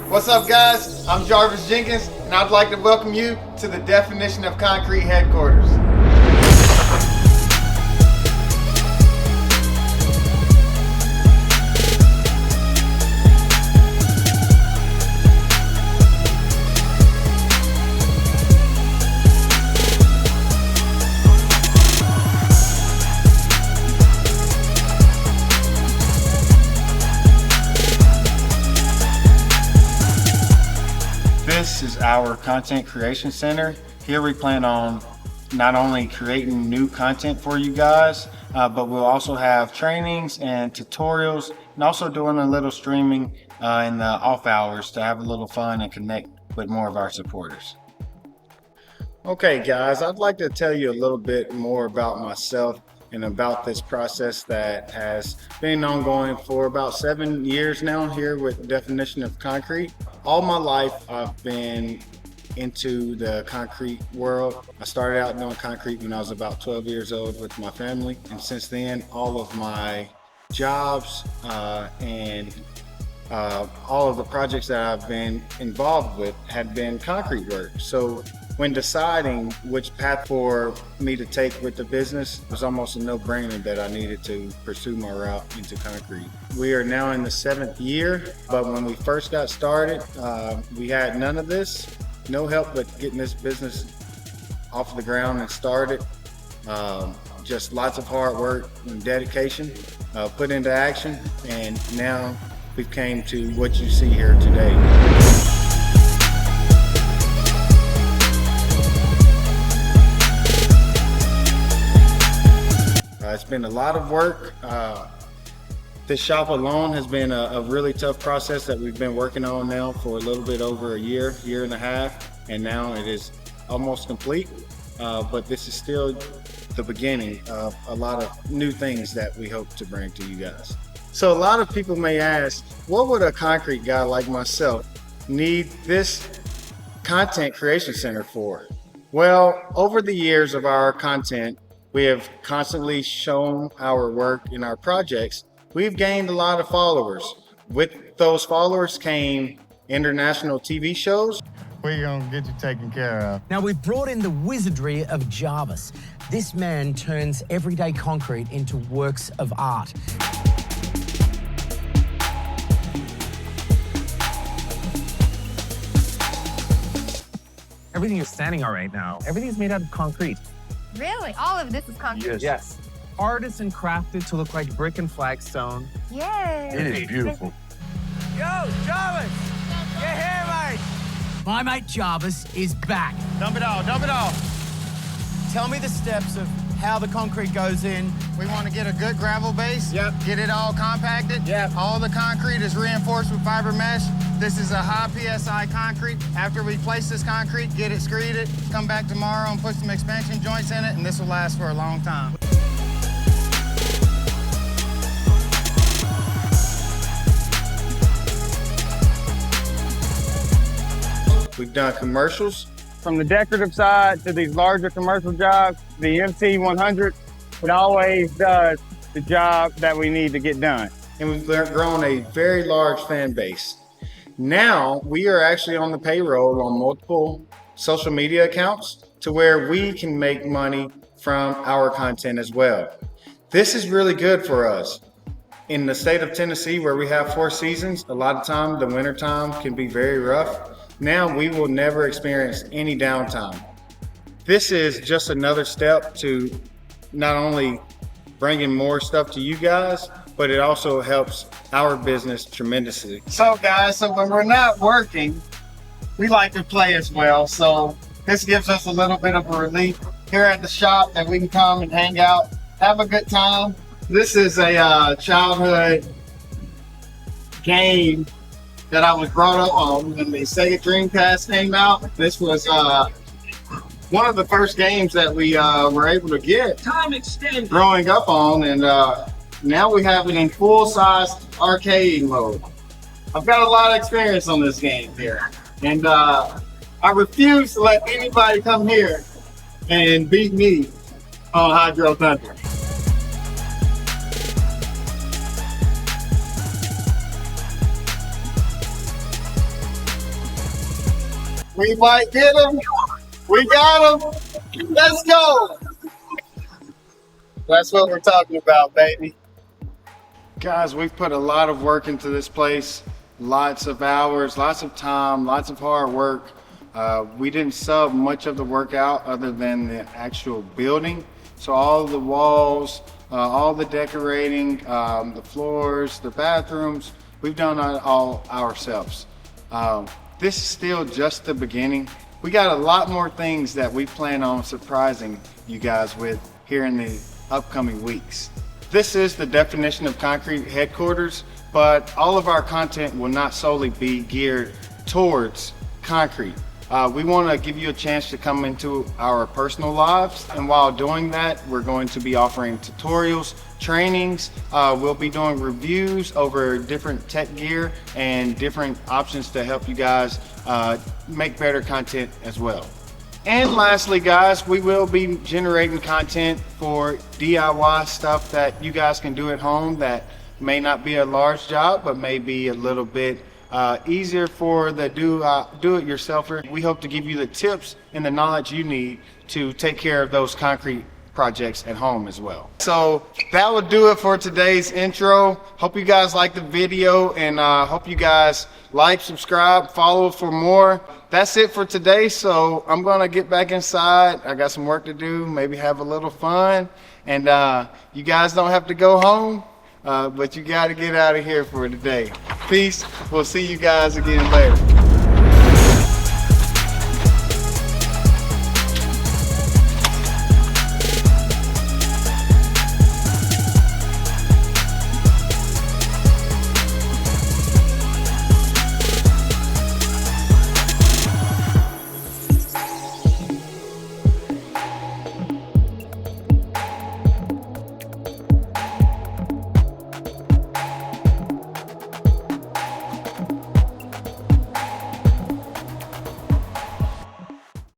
What's up, guys? I'm Jarvis Jenkins, and I'd like to welcome you to the Definition of Concrete headquarters. This is our content creation center. Here we plan on not only creating new content for you guys, but we'll also have trainings and tutorials, and also doing a little streaming in the off hours to have a little fun and connect with more of our supporters. Okay guys, I'd like to tell you a little bit more about myself and about this process that has been ongoing for about 7 years now here with Definition of Concrete. All my life I've been into the concrete world. I started out doing concrete when I was about 12 years old with my family, and since then all of my jobs and all of the projects that I've been involved with had been concrete work. So when deciding which path for me to take with the business, it was almost a no-brainer that I needed to pursue my route into concrete. We are now in the 7th year, but when we first got started, we had none of this, no help but getting this business off the ground and started. Just lots of hard work and dedication put into action, and now we've came to what you see here today. It's been a lot of work. This shop alone has been a really tough process that we've been working on now for a little bit over a year and a half, and now it is almost complete. But this is still the beginning of a lot of new things that we hope to bring to you guys. So a lot of people may ask, what would a concrete guy like myself need this content creation center for? Well, over the years of our content, we have constantly shown our work in our projects. We've gained a lot of followers. With those followers came international TV shows. We're gonna get you taken care of. Now we've brought in the wizardry of Jarvis. This man turns everyday concrete into works of art. Everything you're standing on right now, everything's made out of concrete. Really? All of this is concrete? Yes. Artisan crafted to look like brick and flagstone. Yay! It is beautiful. Yo, Jarvis! Get here, mate! My mate Jarvis is back. Dump it all, dump it all. Tell me the steps of how the concrete goes in. We want to get a good gravel base. Yep. Get it all compacted. Yep. All the concrete is reinforced with fiber mesh. This is a high PSI concrete. After we place this concrete, get it screeded, come back tomorrow and put some expansion joints in it, and this will last for a long time. We've done commercials. From the decorative side to these larger commercial jobs, the MT100, it always does the job that we need to get done. And we've grown a very large fan base. Now we are actually on the payroll on multiple social media accounts to where we can make money from our content as well. This is really good for us. In the state of Tennessee, where we have 4 seasons, a lot of time, the winter time can be very rough. Now we will never experience any downtime. This is just another step to not only bringing more stuff to you guys, but it also helps our business tremendously. So guys, when we're not working, we like to play as well. So this gives us a little bit of a relief here at the shop that we can come and hang out, have a good time. This is a childhood game that I was brought up on when the Sega Dreamcast came out. This was one of the first games that we were able to get growing up on, and now we have it in full-size arcade mode. I've got a lot of experience on this game here, and I refuse to let anybody come here and beat me on Hydro Thunder. We might get him. We got him. Let's go. That's what we're talking about, baby. Guys, we've put a lot of work into this place. Lots of hours, lots of time, lots of hard work. We didn't sub much of the work out other than the actual building. So all the walls, all the decorating, the floors, the bathrooms, we've done it all ourselves. This is still just the beginning. We got a lot more things that we plan on surprising you guys with here in the upcoming weeks. This is the Definition of Concrete headquarters, but all of our content will not solely be geared towards concrete. We want to give you a chance to come into our personal lives, and while doing that, we're going to be offering tutorials, trainings. We'll be doing reviews over different tech gear and different options to help you guys make better content as well. And lastly, guys, we will be generating content for DIY stuff that you guys can do at home that may not be a large job, but may be a little bit easier for the do-it-yourselfer. We hope to give you the tips and the knowledge you need to take care of those concrete projects at home as well. So that will do it for today's intro. Hope you guys like the video, and hope you guys like, subscribe, follow for more. That's it for today. So I'm gonna get back inside. I got some work to do, maybe have a little fun. And you guys don't have to go home, but you gotta get out of here for today. Peace. We'll see you guys again later.